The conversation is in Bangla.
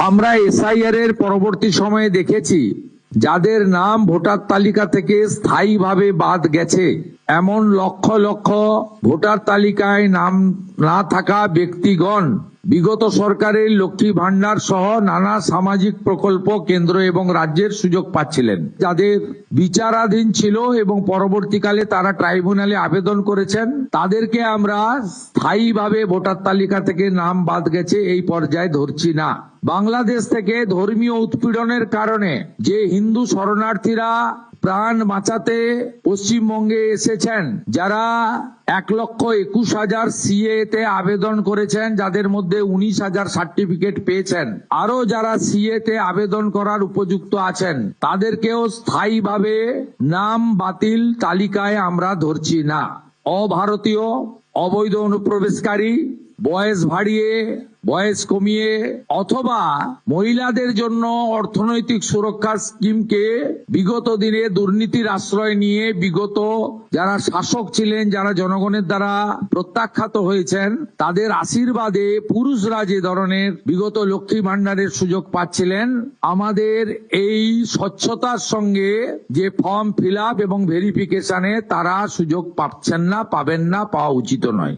আমরা এসআইআর এর পরবর্তী সময়ে দেখেছি যাদের নাম ভোটার তালিকা থেকে স্থায়ীভাবে বাদ গেছে এমন লক্ষ লক্ষ ভোটার তালিকায় নাম না থাকা ব্যক্তিগণ বিগত সরকারের লক্ষ্মী ভান্ডার সহ নানা সামাজিক প্রকল্প কেন্দ্র এবং রাজ্যের সুযোগ পাচ্ছিলেন। যাদের বিচারাধীন ছিল এবং পরবর্তীকালে তারা ট্রাইব্যুনালে আবেদন করেছেন তাদেরকে আমরা স্থায়ীভাবে ভোটার তালিকা থেকে নাম বাদ গেছে এই পর্যায়ে ধরছি না। বাংলাদেশ থেকে ধর্মীয় উৎপীড়নের কারণে যে হিন্দু শরণার্থীরা প্রাণ বাঁচাতে পশ্চিমবঙ্গে এসেছেন, যারা 1,21,000 সিএ তে আবেদন করেছেন, যাদের মধ্যে 19,000 সার্টিফিকেট পেয়েছেন, আরো যারা সিএ তে আবেদন করার উপযুক্ত আছেন তাদেরকেও স্থায়ীভাবে নাম বাতিল তালিকায় আমরা ধরছি না। অভারতীয়, অবৈধ অনুপ্রবেশকারী, বয়স বাড়িয়ে বয়স কমিয়ে অথবা মহিলাদের জন্য অর্থনৈতিক সুরক্ষার স্কিমকে বিগত দিনে দুর্নীতির আশ্রয় নিয়ে বিগত যারা শাসক ছিলেন, যারা জনগণের দ্বারা প্রত্যাখ্যাত হয়েছেন, তাদের আশীর্বাদে পুরুষরা যে ধরনের বিগত লক্ষ্মী ভান্ডারের সুযোগ পাচ্ছিলেন, আমাদের এই স্বচ্ছতার সঙ্গে যে ফর্ম ফিল আপ এবং ভেরিফিকেশনে তারা সুযোগ পাচ্ছেন না, পাবেন না, পাওয়া উচিত নয়।